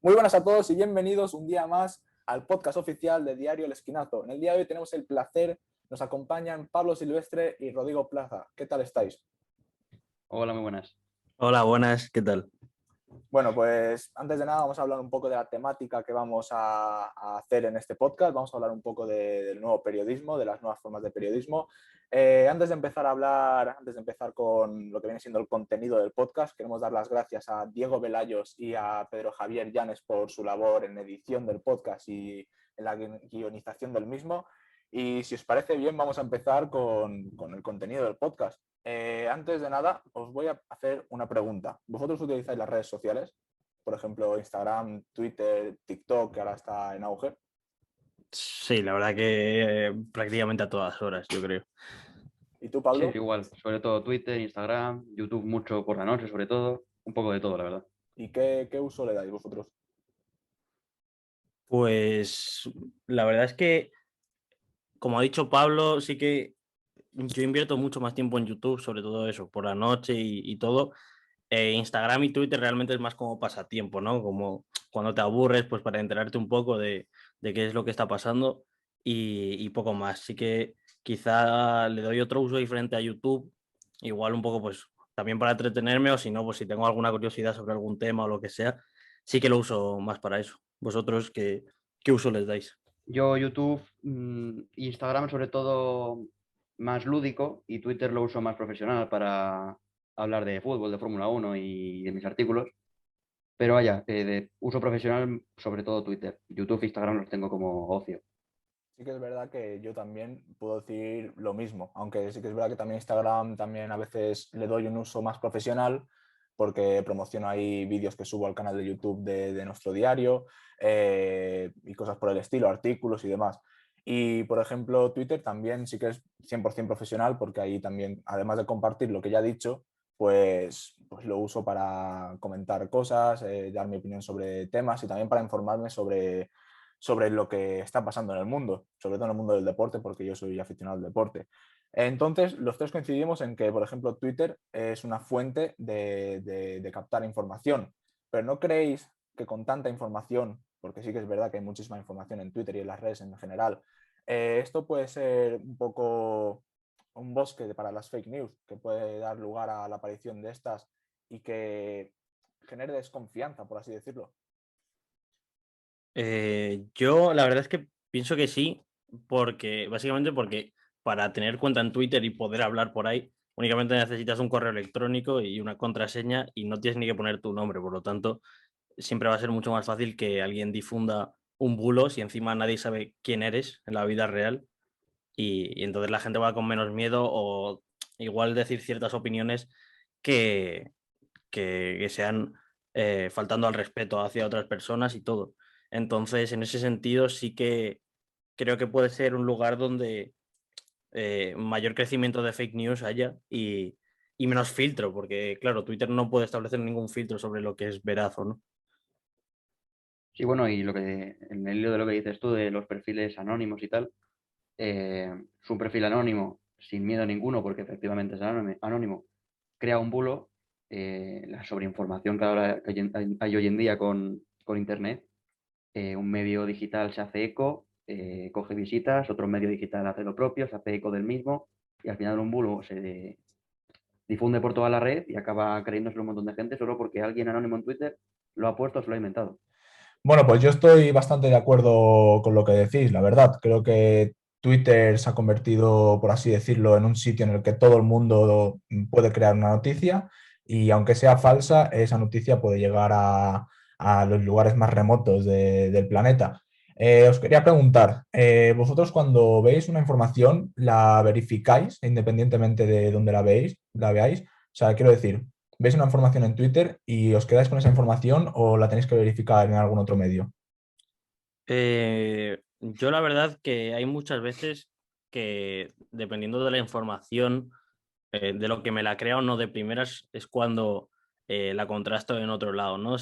Muy buenas a todos y bienvenidos un día más al podcast oficial de Diario El Esquinazo. En el día de hoy tenemos el placer, nos acompañan Pablo Silvestre y Rodrigo Plaza. ¿Qué tal estáis? Hola, muy buenas. Hola, buenas, ¿qué tal? Bueno, pues antes de nada vamos a hablar un poco de la temática que vamos a hacer en este podcast. Vamos a hablar un poco del nuevo periodismo, de las nuevas formas de periodismo. Antes de empezar a hablar, antes de empezar con lo que viene siendo el contenido del podcast, queremos dar las gracias a Diego Velayos y a Pedro Javier Llanes por su labor en edición del podcast y en la guionización del mismo. Y si os parece bien, vamos a empezar con el contenido del podcast. Antes de nada, os voy a hacer una pregunta. ¿Vosotros utilizáis las redes sociales? Por ejemplo, Instagram, Twitter, TikTok, que ahora está en auge. Sí, la verdad que prácticamente a todas horas, yo creo. ¿Y tú, Sí, Pablo? igual, sobre todo Twitter, Instagram, YouTube mucho por la noche, sobre todo, un poco de todo, la verdad. ¿Y qué uso le dais vosotros? Pues la verdad es que, como ha dicho Pablo, sí que yo invierto mucho más tiempo en YouTube, sobre todo eso, por la noche y todo. Instagram y Twitter realmente es más como pasatiempo, ¿no? Como cuando te aburres, pues para enterarte un poco de qué es lo que está pasando y poco más. Sí que quizá le doy otro uso diferente a YouTube, igual un poco pues también para entretenerme o si no, pues si tengo alguna curiosidad sobre algún tema o lo que sea, sí que lo uso más para eso. ¿Vosotros qué uso les dais? Yo YouTube, Instagram sobre todo más lúdico y Twitter lo uso más profesional para hablar de fútbol, de Fórmula 1 y de mis artículos. Pero vaya, de uso profesional sobre todo Twitter. YouTube e Instagram los tengo como ocio. Sí que es verdad que yo también puedo decir lo mismo, aunque sí que es verdad que también Instagram también a veces le doy un uso más profesional porque promociono ahí vídeos que subo al canal de YouTube de nuestro diario y cosas por el estilo, artículos y demás. Y por ejemplo, Twitter también sí que es 100% profesional porque ahí también, además de compartir lo que ya he dicho, pues lo uso para comentar cosas, dar mi opinión sobre temas y también para informarme sobre lo que está pasando en el mundo, sobre todo en el mundo del deporte, porque yo soy aficionado al deporte. Entonces, los tres coincidimos en que, por ejemplo, Twitter es una fuente de captar información, pero ¿no creéis que con tanta información, porque sí que es verdad que hay muchísima información en Twitter y en las redes en general, esto puede ser un poco un bosque para las fake news, que puede dar lugar a la aparición de estas y que genere desconfianza, por así decirlo? Yo la verdad es que pienso que sí, básicamente porque para tener cuenta en Twitter y poder hablar por ahí, únicamente necesitas un correo electrónico y una contraseña y no tienes ni que poner tu nombre. Por lo tanto, siempre va a ser mucho más fácil que alguien difunda un bulo si encima nadie sabe quién eres en la vida real y entonces la gente va con menos miedo o igual decir ciertas opiniones que, que sean faltando al respeto hacia otras personas y todo. Entonces, en ese sentido, sí que creo que puede ser un lugar donde mayor crecimiento de fake news haya y menos filtro, porque claro, Twitter no puede establecer ningún filtro sobre lo que es veraz o no. Sí, bueno, y lo que, en el hilo de lo que dices tú de los perfiles anónimos y tal, es un perfil anónimo sin miedo ninguno, porque efectivamente es anónimo, crea un bulo, la sobreinformación que ahora hay hoy en día con Internet, un medio digital se hace eco, coge visitas, otro medio digital hace lo propio, se hace eco del mismo, y al final un bulo se difunde por toda la red y acaba creyéndose un montón de gente solo porque alguien anónimo en Twitter lo ha puesto o se lo ha inventado. Bueno, pues yo estoy bastante de acuerdo con lo que decís, la verdad. Creo que Twitter se ha convertido, por así decirlo, en un sitio en el que todo el mundo puede crear una noticia y aunque sea falsa, esa noticia puede llegar a los lugares más remotos del planeta. Os quería preguntar, ¿vosotros cuando veis una información la verificáis independientemente de dónde la veáis? O sea, quiero decir, ¿veis una información en Twitter y os quedáis con esa información o la tenéis que verificar en algún otro medio? Yo la verdad que hay muchas veces que dependiendo de la información, de lo que me la crea o no de primeras, es cuando la contrasto en otro lado, ¿no?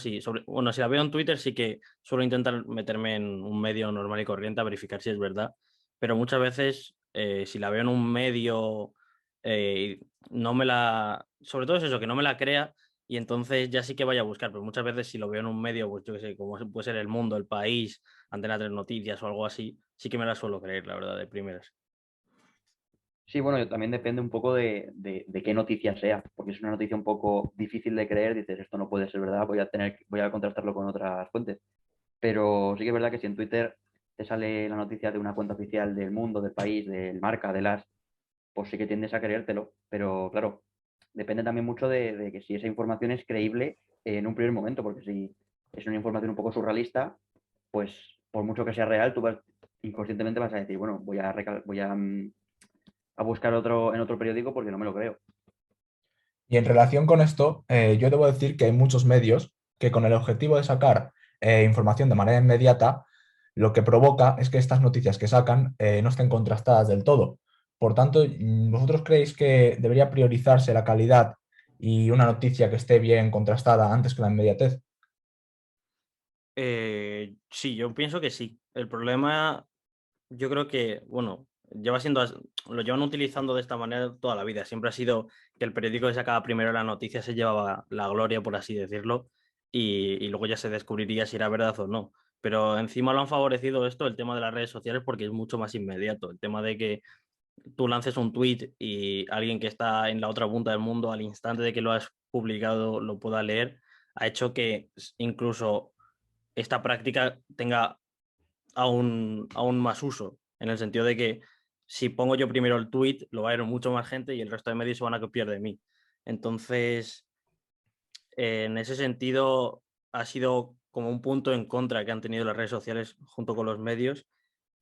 Bueno, si la veo en Twitter sí que suelo intentar meterme en un medio normal y corriente a verificar si es verdad, pero muchas veces si la veo en un medio, no me la... Sobre todo es eso, que no me la crea y entonces ya sí que vaya a buscar, pero muchas veces si lo veo en un medio, pues yo qué sé, como puede ser El Mundo, El País, Antena 3 Noticias o algo así, sí que me la suelo creer, la verdad, de primeras. Sí, bueno, también depende un poco de qué noticia sea, porque es una noticia un poco difícil de creer, dices, esto no puede ser verdad, voy a contrastarlo con otras fuentes. Pero sí que es verdad que si en Twitter te sale la noticia de una cuenta oficial del Mundo, del País, del Marca, del As, pues sí que tiendes a creértelo. Pero claro, depende también mucho de que si esa información es creíble en un primer momento, porque si es una información un poco surrealista, pues por mucho que sea real, tú inconscientemente vas a decir, bueno, a buscar otro en otro periódico porque no me lo creo. Y en relación con esto, yo debo decir que hay muchos medios que con el objetivo de sacar información de manera inmediata, lo que provoca es que estas noticias que sacan no estén contrastadas del todo. Por tanto, ¿vosotros creéis que debería priorizarse la calidad y una noticia que esté bien contrastada antes que la inmediatez? Sí, yo pienso que sí. El problema, yo creo que, bueno, lo llevan utilizando de esta manera toda la vida. Siempre ha sido que el periódico que sacaba primero la noticia se llevaba la gloria, por así decirlo, y luego ya se descubriría si era verdad o no. Pero encima lo han favorecido esto, el tema de las redes sociales, porque es mucho más inmediato. El tema de que tú lances un tweet y alguien que está en la otra punta del mundo al instante de que lo has publicado lo pueda leer, ha hecho que incluso esta práctica tenga aún más uso, en el sentido de que si pongo yo primero el tweet, lo va a ver mucho más gente y el resto de medios se van a copiar de mí. Entonces, en ese sentido, ha sido como un punto en contra que han tenido las redes sociales junto con los medios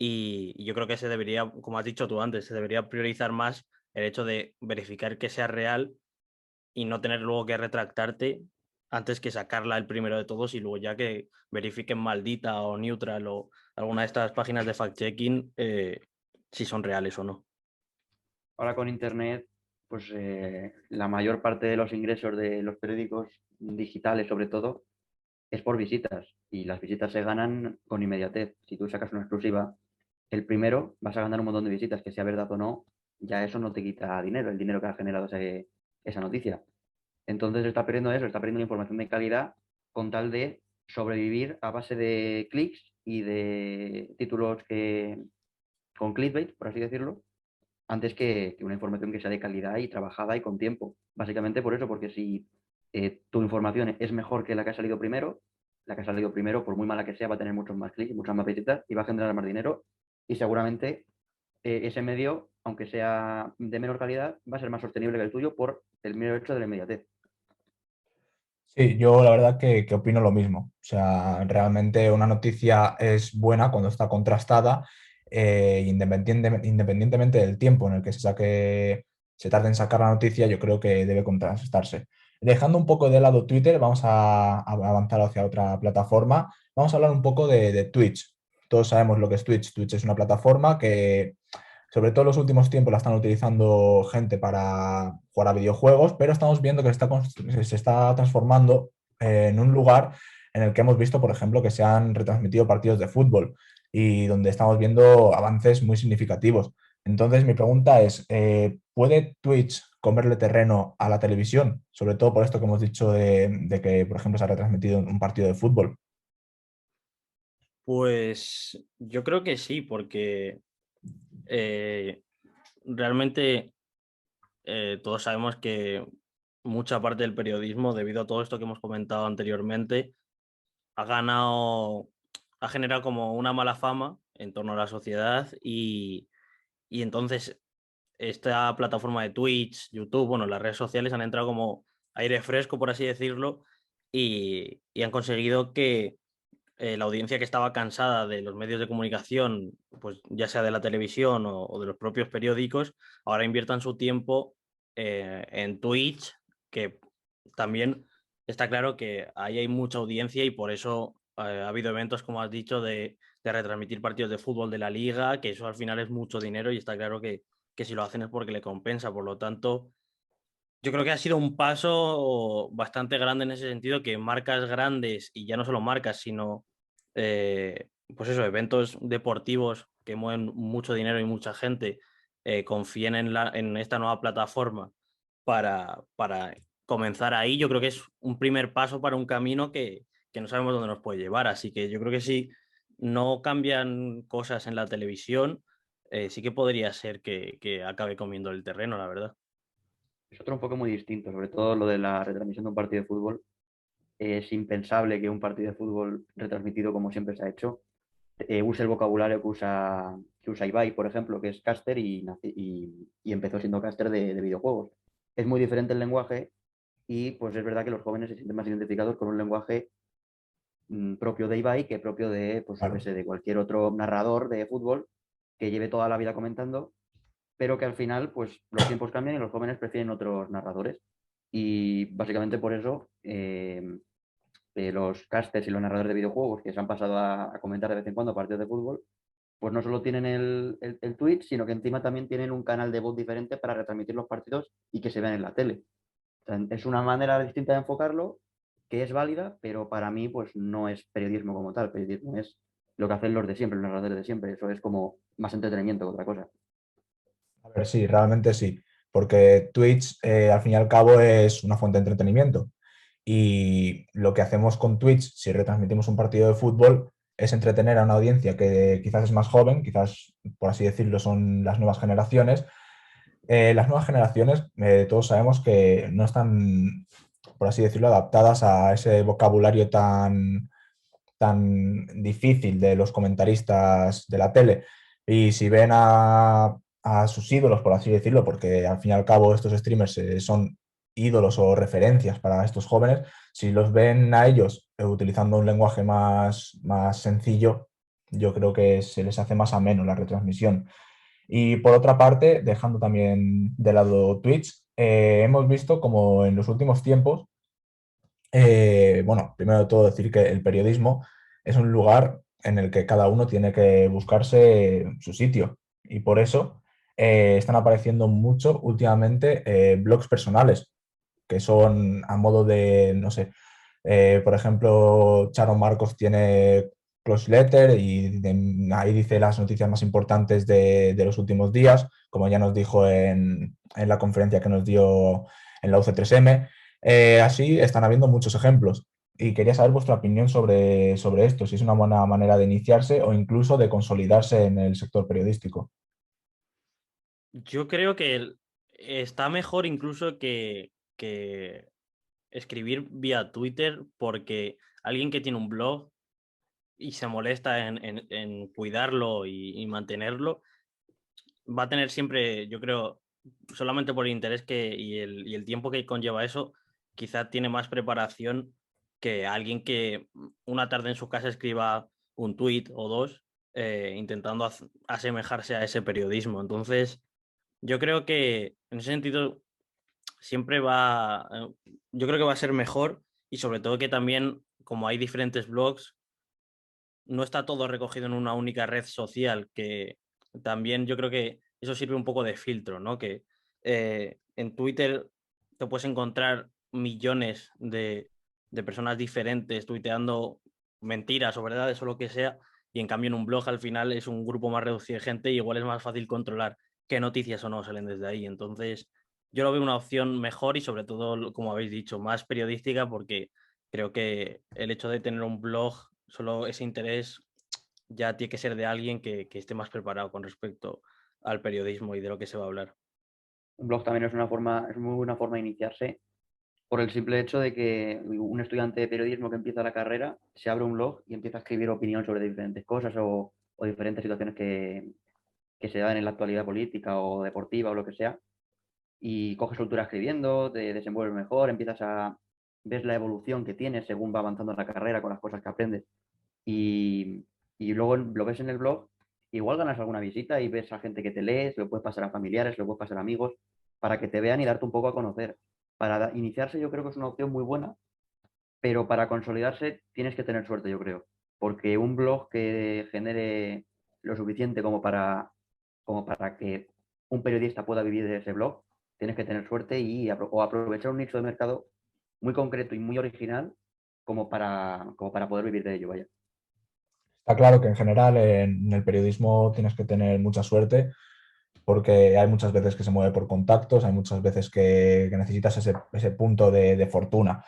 y yo creo que se debería, como has dicho tú antes, se debería priorizar más el hecho de verificar que sea real y no tener luego que retractarte antes que sacarla el primero de todos y luego ya que verifiquen Maldita o Neutral o alguna de estas páginas de fact-checking si son reales o no. Ahora con Internet, pues la mayor parte de los ingresos de los periódicos digitales, sobre todo, es por visitas y las visitas se ganan con inmediatez. Si tú sacas una exclusiva, el primero vas a ganar un montón de visitas, que sea verdad o no, ya eso no te quita dinero, el dinero que ha generado esa noticia. Entonces está perdiendo eso, está perdiendo información de calidad con tal de sobrevivir a base de clics y de títulos con clickbait, por así decirlo, antes que una información que sea de calidad y trabajada y con tiempo. Básicamente por eso, porque si tu información es mejor que la que ha salido primero, la que ha salido primero, por muy mala que sea, va a tener muchos más clics y muchas más visitas y va a generar más dinero y seguramente ese medio, aunque sea de menor calidad, va a ser más sostenible que el tuyo por el mero hecho de la inmediatez. Sí, yo la verdad que opino lo mismo. O sea, realmente una noticia es buena cuando está contrastada, independientemente del tiempo en el que se tarde en sacar la noticia, yo creo que debe contrastarse. Dejando un poco de lado Twitter, vamos a avanzar hacia otra plataforma. Vamos a hablar un poco de Twitch. Todos sabemos lo que es Twitch. Twitch es una plataforma que sobre todo en los últimos tiempos la están utilizando gente para jugar a videojuegos, pero estamos viendo que se está transformando en un lugar en el que hemos visto, por ejemplo, que se han retransmitido partidos de fútbol y donde estamos viendo avances muy significativos. Entonces, mi pregunta es, ¿puede Twitch comerle terreno a la televisión? Sobre todo por esto que hemos dicho de que, por ejemplo, se ha retransmitido un partido de fútbol. Pues yo creo que sí, porque eh, realmente todos sabemos que mucha parte del periodismo, debido a todo esto que hemos comentado anteriormente, ha ganado, ha generado como una mala fama en torno a la sociedad y entonces esta plataforma de Twitch, YouTube, bueno, las redes sociales han entrado como aire fresco, por así decirlo, y han conseguido que la audiencia que estaba cansada de los medios de comunicación, pues ya sea de la televisión o de los propios periódicos, ahora inviertan su tiempo en Twitch, que también está claro que ahí hay mucha audiencia y por eso ha habido eventos, como has dicho, de retransmitir partidos de fútbol de la liga, que eso al final es mucho dinero y está claro que si lo hacen es porque le compensa. Por lo tanto, yo creo que ha sido un paso bastante grande en ese sentido, que marcas grandes, y ya no solo marcas, sino pues eso, eventos deportivos que mueven mucho dinero y mucha gente, confíen en esta nueva plataforma para comenzar ahí, yo creo que es un primer paso para un camino que no sabemos dónde nos puede llevar. Así que yo creo que si no cambian cosas en la televisión, sí que podría ser que acabe comiendo el terreno, la verdad. Es otro enfoque muy distinto, sobre todo lo de la retransmisión de un partido de fútbol. Es impensable que un partido de fútbol retransmitido como siempre se ha hecho use el vocabulario que usa Ibai, por ejemplo, que es caster y empezó siendo caster de videojuegos. Es muy diferente el lenguaje y pues es verdad que los jóvenes se sienten más identificados con un lenguaje propio de Ibai que propio de, pues yo qué Claro. sé, de cualquier otro narrador de fútbol que lleve toda la vida comentando, pero que al final, pues los tiempos cambian y los jóvenes prefieren otros narradores. Y básicamente por eso los casters y los narradores de videojuegos que se han pasado a comentar de vez en cuando partidos de fútbol, pues no solo tienen el Twitch, sino que encima también tienen un canal de voz diferente para retransmitir los partidos y que se vean en la tele. O sea, es una manera distinta de enfocarlo que es válida, pero para mí pues no es periodismo como tal. Periodismo es lo que hacen los de siempre, los narradores de siempre. Eso es como más entretenimiento que otra cosa. A ver, sí, realmente sí, porque Twitch al fin y al cabo es una fuente de entretenimiento y lo que hacemos con Twitch, si retransmitimos un partido de fútbol, es entretener a una audiencia que quizás es más joven, quizás, por así decirlo, son las nuevas generaciones. Las nuevas generaciones, todos sabemos que no están, por así decirlo, adaptadas a ese vocabulario tan difícil de los comentaristas de la tele. Y si ven a sus ídolos, por así decirlo, porque al fin y al cabo estos streamers son ídolos o referencias para estos jóvenes, si los ven a ellos utilizando un lenguaje más sencillo, yo creo que se les hace más ameno la retransmisión. Y por otra parte, dejando también de lado Twitch, hemos visto como en los últimos tiempos bueno, primero de todo decir que el periodismo es un lugar en el que cada uno tiene que buscarse su sitio y por eso están apareciendo mucho últimamente blogs personales que son a modo de, no sé, por ejemplo, Charo Marcos tiene Closeletter y ahí dice las noticias más importantes de los últimos días, como ya nos dijo en la conferencia que nos dio en la UC3M. Así están habiendo muchos ejemplos y quería saber vuestra opinión sobre esto, si es una buena manera de iniciarse o incluso de consolidarse en el sector periodístico. Yo creo que está mejor incluso que escribir vía Twitter, porque alguien que tiene un blog y se molesta en cuidarlo y mantenerlo, va a tener siempre, yo creo, solamente por el interés y el tiempo que conlleva eso, quizá tiene más preparación que alguien que una tarde en su casa escriba un tuit o dos intentando asemejarse a ese periodismo. Entonces, yo creo que en ese sentido siempre yo creo que va a ser mejor y sobre todo que también, como hay diferentes blogs, no está todo recogido en una única red social, que también yo creo que eso sirve un poco de filtro, ¿no? Que en Twitter te puedes encontrar millones de personas diferentes tuiteando mentiras o verdades o lo que sea, y en cambio en un blog al final es un grupo más reducido de gente y igual es más fácil controlar qué noticias o no salen desde ahí. Entonces, yo lo veo una opción mejor y sobre todo, como habéis dicho, más periodística, porque creo que el hecho de tener un blog, solo ese interés ya tiene que ser de alguien que esté más preparado con respecto al periodismo y de lo que se va a hablar. Un blog también es muy buena forma de iniciarse por el simple hecho de que un estudiante de periodismo que empieza la carrera se abre un blog y empieza a escribir opinión sobre diferentes cosas o diferentes situaciones que se dan en la actualidad política o deportiva o lo que sea, y coges soltura escribiendo, te desenvuelves mejor, empiezas a ver la evolución que tienes según va avanzando en la carrera con las cosas que aprendes y, y luego lo ves en el blog, igual ganas alguna visita y ves a gente que te lee, se lo puedes pasar a familiares, se lo puedes pasar a amigos, para que te vean y darte un poco a conocer. Para iniciarse yo creo que es una opción muy buena, pero para consolidarse tienes que tener suerte, yo creo, porque un blog que genere lo suficiente como para que un periodista pueda vivir de ese blog, tienes que tener suerte o aprovechar un nicho de mercado muy concreto y muy original como para poder vivir de ello, vaya. Está claro que en general en el periodismo tienes que tener mucha suerte porque hay muchas veces que se mueve por contactos, hay muchas veces que necesitas ese punto de fortuna.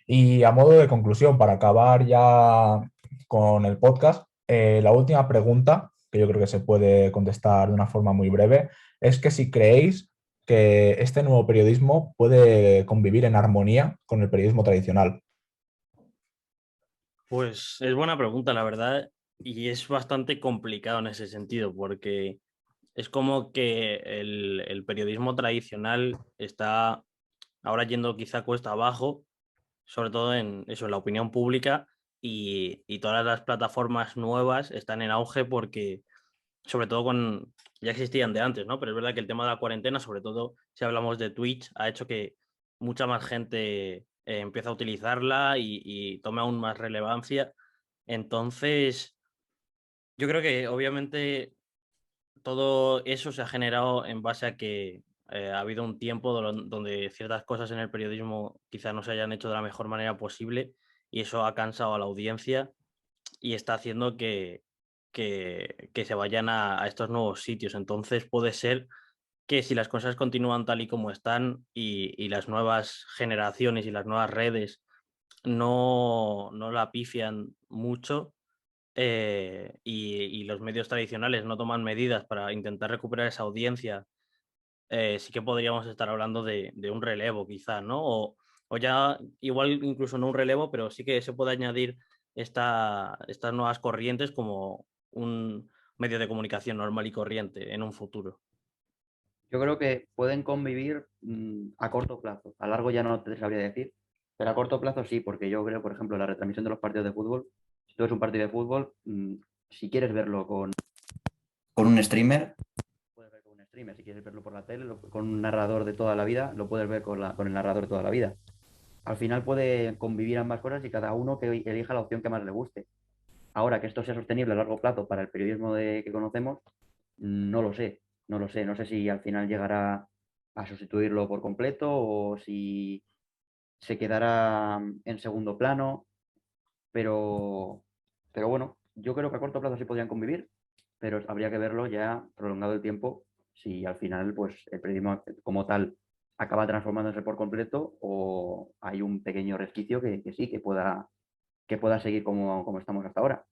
Y a modo de conclusión, para acabar ya con el podcast, la última pregunta, que yo creo que se puede contestar de una forma muy breve, es que si creéis que este nuevo periodismo puede convivir en armonía con el periodismo tradicional. Pues es buena pregunta, la verdad, y es bastante complicado en ese sentido, porque es como que el periodismo tradicional está ahora yendo quizá cuesta abajo, sobre todo en eso, en la opinión pública, y todas las plataformas nuevas están en auge porque, sobre todo ya existían de antes, ¿no? Pero es verdad que el tema de la cuarentena, sobre todo si hablamos de Twitch, ha hecho que mucha más gente empiece a utilizarla y tome aún más relevancia. Entonces, yo creo que obviamente todo eso se ha generado en base a que ha habido un tiempo donde ciertas cosas en el periodismo quizás no se hayan hecho de la mejor manera posible y eso ha cansado a la audiencia y está haciendo que se vayan a estos nuevos sitios. Entonces puede ser que si las cosas continúan tal y como están y las nuevas generaciones y las nuevas redes no la pifian mucho, y los medios tradicionales no toman medidas para intentar recuperar esa audiencia, sí que podríamos estar hablando de un relevo quizás, ¿no? O ya igual incluso no un relevo, pero sí que se puede añadir estas nuevas corrientes como un medio de comunicación normal y corriente en un futuro. Yo creo que pueden convivir a corto plazo. A largo ya no te sabría decir, pero a corto plazo sí, porque yo creo, por ejemplo, la retransmisión de los partidos de fútbol, si tú ves un partido de fútbol, si quieres verlo con un streamer, puedes ver con un streamer. Si quieres verlo por la tele, con un narrador de toda la vida, lo puedes ver con el narrador de toda la vida. Al final puede convivir ambas cosas y cada uno que elija la opción que más le guste. Ahora, que esto sea sostenible a largo plazo para el periodismo que conocemos, no lo sé, no lo sé. No sé si al final llegará a sustituirlo por completo o si se quedará en segundo plano, pero, pero bueno, yo creo que a corto plazo sí podrían convivir, pero habría que verlo ya prolongado el tiempo, si al final pues el periodismo como tal acaba transformándose por completo o hay un pequeño resquicio que sí, que pueda seguir como estamos hasta ahora.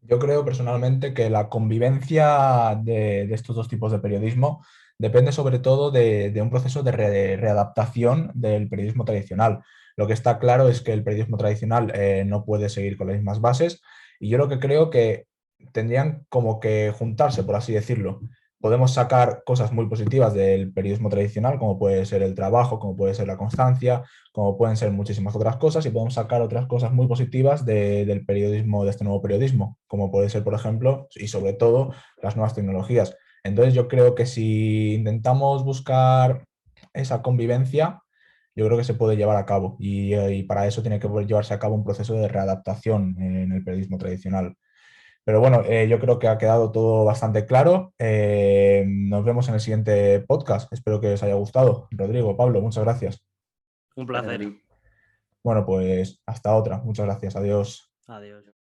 Yo creo personalmente que la convivencia de estos dos tipos de periodismo depende sobre todo de un proceso de readaptación del periodismo tradicional. Lo que está claro es que el periodismo tradicional no puede seguir con las mismas bases y yo lo que creo que tendrían como que juntarse, por así decirlo. Podemos sacar cosas muy positivas del periodismo tradicional, como puede ser el trabajo, como puede ser la constancia, como pueden ser muchísimas otras cosas, y podemos sacar otras cosas muy positivas del periodismo, de este nuevo periodismo, como puede ser, por ejemplo, y sobre todo, las nuevas tecnologías. Entonces, yo creo que si intentamos buscar esa convivencia, yo creo que se puede llevar a cabo y para eso tiene que llevarse a cabo un proceso de readaptación en el periodismo tradicional. Pero bueno, yo creo que ha quedado todo bastante claro. Nos vemos en el siguiente podcast. Espero que os haya gustado. Rodrigo, Pablo, muchas gracias. Un Gracias a placer. ti. Bueno, pues hasta otra. Muchas gracias. Adiós. Adiós.